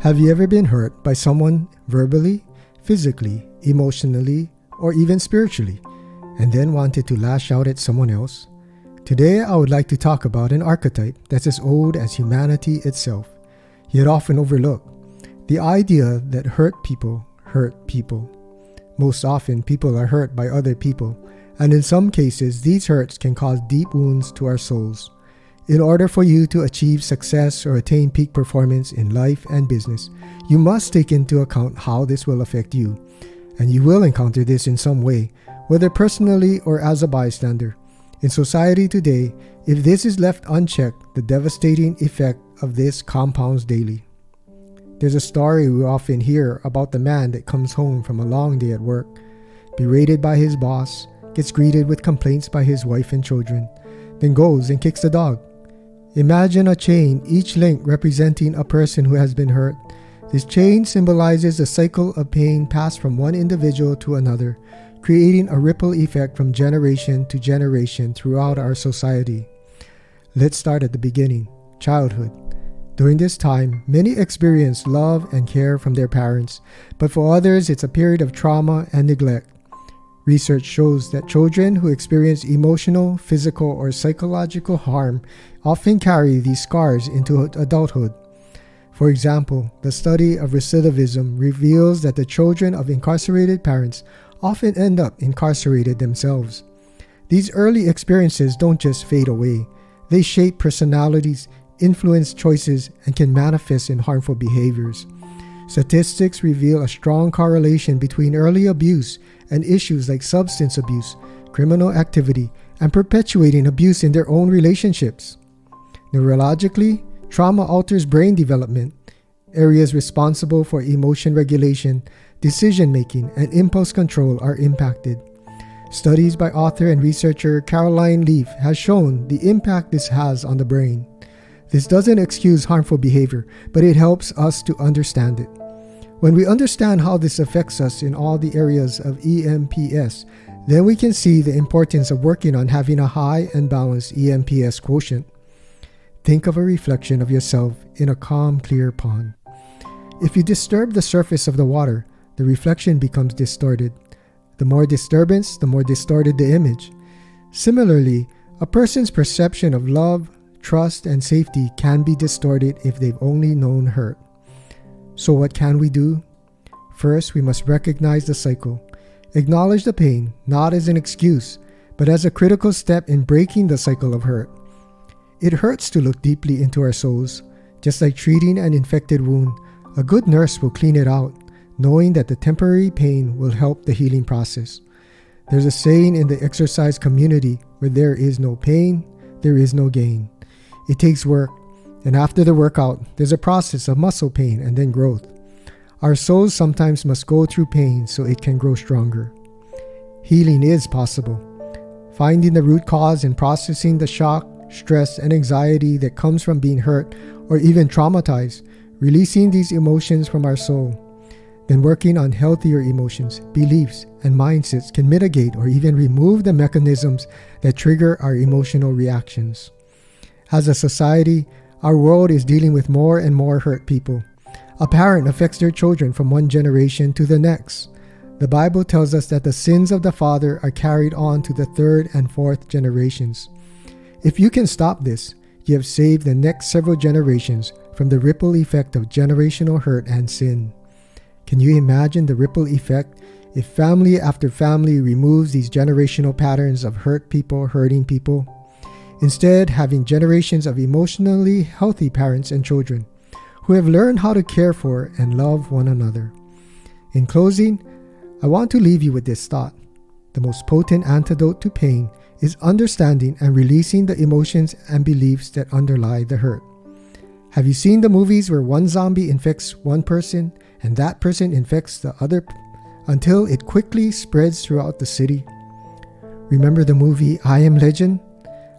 Have you ever been hurt by someone verbally, physically, emotionally, or even spiritually, and then wanted to lash out at someone else? Today, I would like to talk about an archetype that's as old as humanity itself, yet often overlooked. The idea that hurt people hurt people. Most often, people are hurt by other people, and in some cases, these hurts can cause deep wounds to our souls. In order for you to achieve success or attain peak performance in life and business, you must take into account how this will affect you. And you will encounter this in some way, whether personally or as a bystander. In society today, if this is left unchecked, the devastating effect of this compounds daily. There's a story we often hear about the man that comes home from a long day at work, berated by his boss, gets greeted with complaints by his wife and children, then goes and kicks the dog. Imagine a chain, each link representing a person who has been hurt. This chain symbolizes a cycle of pain passed from one individual to another, creating a ripple effect from generation to generation throughout our society. Let's start at the beginning, childhood. During this time, many experience love and care from their parents, but for others, it's a period of trauma and neglect. Research shows that children who experience emotional, physical, or psychological harm often carry these scars into adulthood. For example, the study of recidivism reveals that the children of incarcerated parents often end up incarcerated themselves. These early experiences don't just fade away. They shape personalities, influence choices, and can manifest in harmful behaviors. Statistics reveal a strong correlation between early abuse and issues like substance abuse, criminal activity, and perpetuating abuse in their own relationships. Neurologically, trauma alters brain development. Areas responsible for emotion regulation, decision-making, and impulse control are impacted. Studies by author and researcher Caroline Leaf has shown the impact this has on the brain. This doesn't excuse harmful behavior, but it helps us to understand it. When we understand how this affects us in all the areas of EMPS, then we can see the importance of working on having a high and balanced EMPS quotient. Think of a reflection of yourself in a calm, clear pond. If you disturb the surface of the water, the reflection becomes distorted. The more disturbance, the more distorted the image. Similarly, a person's perception of love, trust, and safety can be distorted if they've only known hurt. So what can we do? First, we must recognize the cycle. Acknowledge the pain, not as an excuse, but as a critical step in breaking the cycle of hurt. It hurts to look deeply into our souls. Just like treating an infected wound, a good nurse will clean it out, knowing that the temporary pain will help the healing process. There's a saying in the exercise community, where there is no pain, there is no gain. It takes work, and after the workout, there's a process of muscle pain and then growth. Our souls sometimes must go through pain so it can grow stronger. Healing is possible. Finding the root cause and processing the shock, stress, and anxiety that comes from being hurt or even traumatized, releasing these emotions from our soul. Then working on healthier emotions, beliefs, and mindsets can mitigate or even remove the mechanisms that trigger our emotional reactions. As a society, our world is dealing with more and more hurt people. A parent affects their children from one generation to the next. The Bible tells us that the sins of the father are carried on to the third and fourth generations. If you can stop this, you have saved the next several generations from the ripple effect of generational hurt and sin. Can you imagine the ripple effect if family after family removes these generational patterns of hurt people hurting people? Instead, having generations of emotionally healthy parents and children who have learned how to care for and love one another. In closing, I want to leave you with this thought. The most potent antidote to pain is understanding and releasing the emotions and beliefs that underlie the hurt. Have you seen the movies where one zombie infects one person and that person infects the other until it quickly spreads throughout the city? Remember the movie I Am Legend?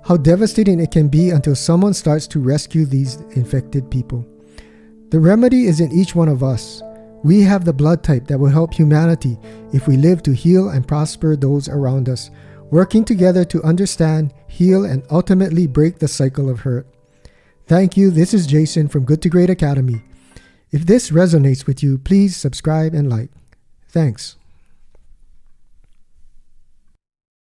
How devastating it can be until someone starts to rescue these infected people. The remedy is in each one of us. We have the blood type that will help humanity if we live to heal and prosper those around us, working together to understand, heal, and ultimately break the cycle of hurt. Thank you. This is Jason from Good to Great Academy. If this resonates with you, please subscribe and like. Thanks.